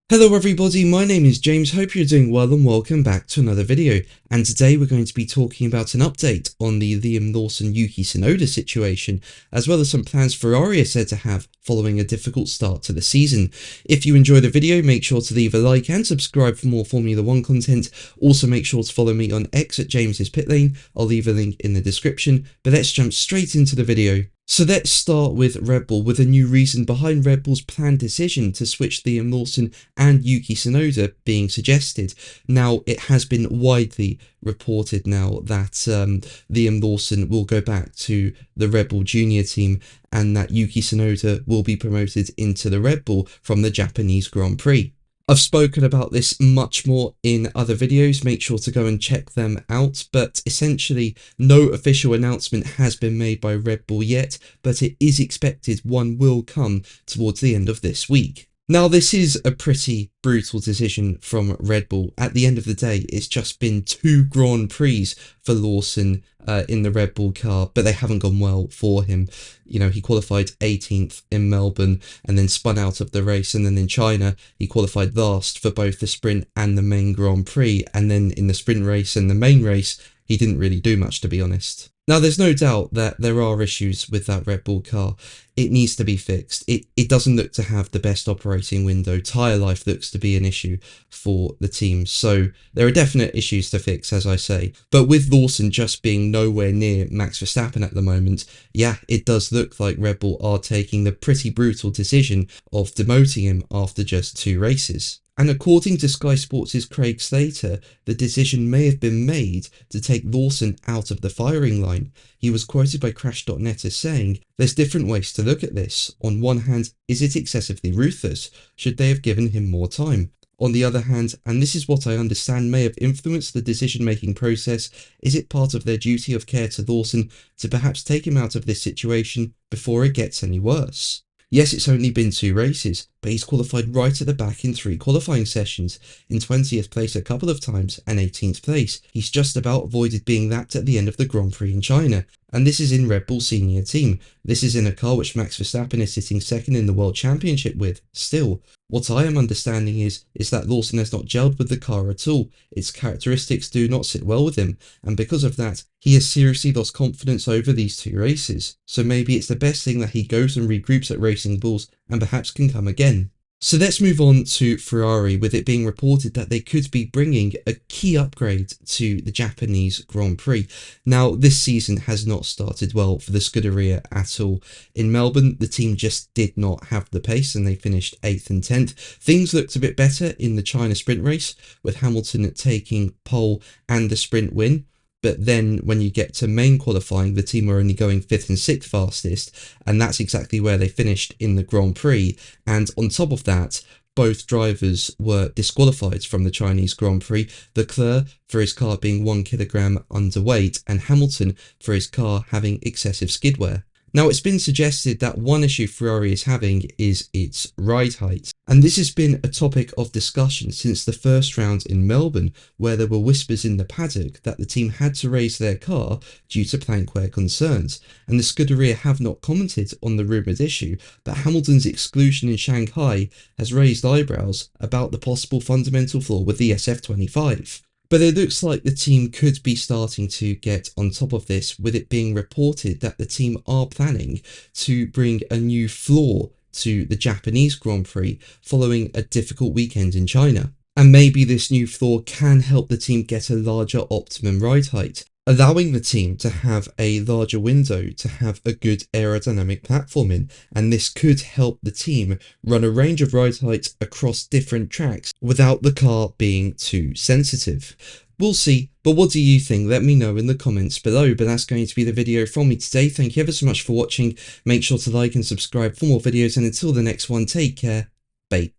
Hello everybody, my name is James, hope you're doing well and welcome back to another video. And today we're going to be talking about an update on the Liam Lawson-Yuki Tsunoda situation, as well as some plans Ferrari are said to have following a difficult start to the season. If you enjoyed the video, make sure to leave a like and subscribe for more Formula 1 content. Also make sure to follow me on X at James's Pit Lane, I'll leave a link in the description, but let's jump straight into the video. So let's start with Red Bull, with a new reason behind Red Bull's planned decision to switch Liam Lawson and Yuki Tsunoda being suggested. Now, it has been widely reported now that Liam Lawson will go back to the Red Bull Junior team and that Yuki Tsunoda will be promoted into the Red Bull from the Japanese Grand Prix. I've spoken about this much more in other videos, make sure to go and check them out, but essentially no official announcement has been made by Red Bull yet, but it is expected one will come towards the end of this week. Now, this is a pretty brutal decision from Red Bull. At the end of the day, it's just been 2 Grand Prix for Lawson in the Red Bull car, but they haven't gone well for him. You know, he qualified 18th in Melbourne and then spun out of the race, and then in China, he qualified last for both the sprint and the main Grand Prix, and then in the sprint race and the main race, he didn't really do much, to be honest. Now, there's no doubt that there are issues with that Red Bull car. It needs to be fixed. It doesn't look to have the best operating window. Tyre life looks to be an issue for the team. So there are definite issues to fix, as I say. But with Lawson just being nowhere near Max Verstappen at the moment, yeah, it does look like Red Bull are taking the pretty brutal decision of demoting him after just 2 races. And according to Sky Sports' Craig Slater, the decision may have been made to take Lawson out of the firing line. He was quoted by Crash.net as saying, "There's different ways to look at this. On one hand, is it excessively ruthless? Should they have given him more time? On the other hand, and this is what I understand may have influenced the decision-making process, is it part of their duty of care to Lawson to perhaps take him out of this situation before it gets any worse?" Yes, it's only been 2 races, but he's qualified right at the back in 3 qualifying sessions, in 20th place a couple of times and 18th place. He's just about avoided being lapped at the end of the Grand Prix in China. And this is in Red Bull senior team. This is in a car which Max Verstappen is sitting second in the World Championship with, still. What I am understanding is that Lawson has not gelled with the car at all. Its characteristics do not sit well with him, and because of that, he has seriously lost confidence over these 2 races. So maybe it's the best thing that he goes and regroups at Racing Bulls and perhaps can come again. So let's move on to Ferrari, with it being reported that they could be bringing a key upgrade to the Japanese Grand Prix. Now, this season has not started well for the Scuderia at all. In Melbourne, the team just did not have the pace and they finished 8th and 10th. Things looked a bit better in the China sprint race, with Hamilton taking pole and the sprint win. But then when you get to main qualifying, the team are only going 5th and 6th fastest, and that's exactly where they finished in the Grand Prix. And on top of that, both drivers were disqualified from the Chinese Grand Prix, Leclerc for his car being 1 kilogram underweight, and Hamilton for his car having excessive skid wear. Now, it's been suggested that one issue Ferrari is having is its ride height, and this has been a topic of discussion since the first round in Melbourne, where there were whispers in the paddock that the team had to raise their car due to plank wear concerns, and the Scuderia have not commented on the rumoured issue, but Hamilton's exclusion in Shanghai has raised eyebrows about the possible fundamental flaw with the SF25. But it looks like the team could be starting to get on top of this, with it being reported that the team are planning to bring a new floor to the Japanese Grand Prix following a difficult weekend in China. And maybe this new floor can help the team get a larger optimum ride height, allowing the team to have a larger window to have a good aerodynamic platform in, and this could help the team run a range of ride heights across different tracks without the car being too sensitive. We'll see, but what do you think? Let me know in the comments below. But that's going to be the video from me today. Thank you ever so much for watching. Make sure to like and subscribe for more videos, and until the next one, take care. Bye.